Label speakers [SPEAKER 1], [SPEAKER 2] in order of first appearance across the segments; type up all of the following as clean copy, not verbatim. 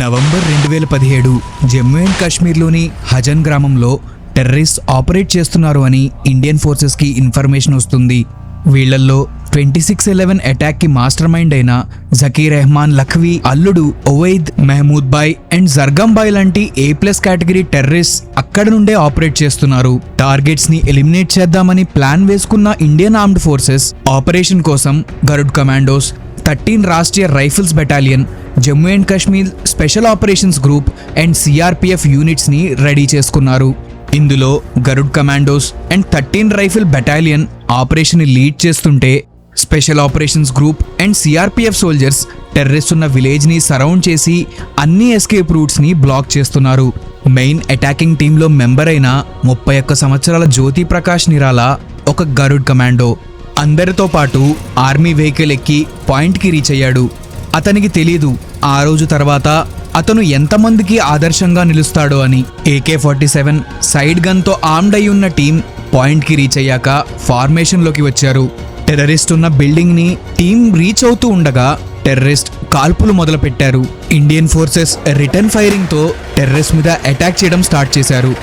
[SPEAKER 1] November 2017 Jammu and కాశ్మీర్లోని హజన్ గ్రామంలో terrorist operate చేస్తున్నారు అని ఇండియన్ ఫోర్సెస్కి ఇన్ఫర్మేషన్ వస్తుంది. వీళ్లల్లో 26/11 అటాక్కి మాస్టర్ మైండ్ అయిన జకీర్ రెహమాన్ లఖ్వీ అల్లుడు ఒవైద్ మహమూద్ బాయ్ అండ్ జర్గం బాయ్ లాంటి A+ కేటగిరీ టెర్రరిస్ట్ అక్కడ నుండే ఆపరేట్ చేస్తున్నారు. టార్గెట్స్ ని ఎలిమినేట్ చేద్దామని ప్లాన్ వేసుకున్న ఇండియన్ ఆర్మ్డ్ ఫోర్సెస్ ఆపరేషన్ కోసం Garud commandos, 13 Rashtriya rifles battalion, Jammu and Kashmir special operations group and CRPF units ని రెడీ చేసుకున్నారు. ఇందులో Garud commandos and 13 rifle battalion operation ని లీడ్ చేస్తుంటే, special operations group and CRPF soldiers terrorist ఉన్న విలేజ్ ని సరౌండ్ చేసి అన్ని ఎస్కేప్ రూట్స్ ని బ్లాక్ చేస్తున్నారు. మెయిన్ అటాకింగ్ టీంలో మెంబర్ అయిన 31 సంవత్సరాల జ్యోతి ప్రకాష్ నిరాలా ఒక గరుడ్ కమాండో. అందరితో పాటు ఆర్మీ వెహికల్ ఎక్కి పాయింట్కి రీచ్ అయ్యాడు. అతనికి తెలీదు ఆ రోజు తర్వాత అతను ఎంతమందికి ఆదర్శంగా నిలుస్తాడో అని. AK-47 సైడ్ గన్తో ఆర్మ్డ్ అయి ఉన్న టీం పాయింట్కి రీచ్ అయ్యాక ఫార్మేషన్లోకి వచ్చారు. టెర్రరిస్ట్ ఉన్న బిల్డింగ్ని టీం రీచ్ అవుతూ ఉండగా టెర్రరిస్ట్ కాల్పులు మొదలుపెట్టారు. ఇండియన్ ఫోర్సెస్ రిటర్న్ ఫైరింగ్తో టెర్రరిస్ట్ మీద అటాక్ చేయడం స్టార్ట్ చేశారు.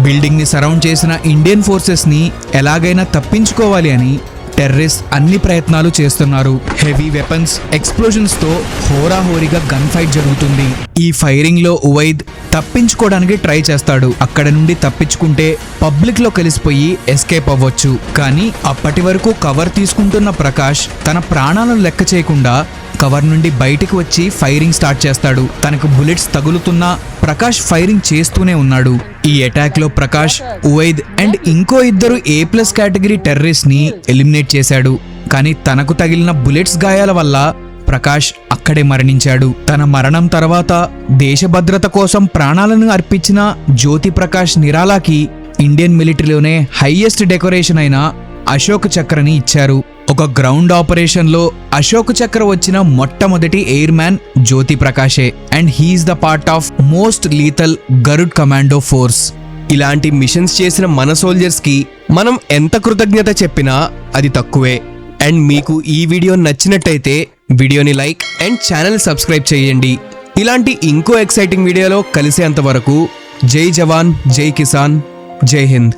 [SPEAKER 1] బిల్డింగ్ని సరౌండ్ చేసిన ఇండియన్ ఫోర్సెస్ని ఎలాగైనా తప్పించుకోవాలి అని టెర్రరిస్ట్ అన్ని ప్రయత్నాలు చేస్తున్నారు. హెవీ వెపన్స్, ఎక్స్ప్లోజన్స్ తో హోరాహోరీగా గన్ ఫైట్ జరుగుతుంది. ఈ ఫైరింగ్ లో ఉవైద్ తప్పించుకోవడానికి ట్రై చేస్తాడు. అక్కడ నుండి తప్పించుకుంటే పబ్లిక్ లో కలిసిపోయి ఎస్కేప్ అవ్వచ్చు. కానీ అప్పటి వరకు కవర్ తీసుకుంటున్న ప్రకాష్ తన ప్రాణాలను లెక్క చేయకుండా కవర్ నుండి బయటికి వచ్చి ఫైరింగ్ స్టార్ట్ చేస్తాడు. తనకు బుల్లెట్స్ తగులుతున్నా ప్రకాష్ ఫైరింగ్ చేస్తూనే ఉన్నాడు. ఈ అటాక్ లో ప్రకాష్, ఉవైద్ అండ్ ఇంకో ఇద్దరు A+ కేటగిరీ టెర్రరిస్ట్ ని ఎలిమినేట్ చేశాడు. కానీ తనకు తగిలిన బుల్లెట్స్ గాయాల వల్ల ప్రకాష్ అక్కడే మరణించాడు. తన మరణం తర్వాత దేశ భద్రత కోసం ప్రాణాలను అర్పించిన జ్యోతి ప్రకాష్ నిరాలాకి ఇండియన్ మిలిటరీలోనే హైయెస్ట్ డెకరేషన్ అయిన అశోక్ చక్రని ఇచ్చారు. ఒక గ్రౌండ్ ఆపరేషన్ లో అశోక్ చక్ర వచ్చిన మొట్టమొదటి ఎయిర్ మ్యాన్ జ్యోతి ప్రకాషే. And he's the part of most lethal Garud commando force. ఇలాంటి మిషన్స్ చేసిన మన సోల్జర్స్ కి మనం ఎంత కృతజ్ఞత చెప్పినా అది తక్కువే. అండ్ మీకు ఈ వీడియో నచ్చినట్టయితే వీడియోని లైక్ అండ్ ఛానల్ సబ్స్క్రైబ్ చేయండి. ఇలాంటి ఇంకో ఎక్సైటింగ్ వీడియోలో కలిసేంత వరకు జై జవాన్, జై కిసాన్, జై హింద్.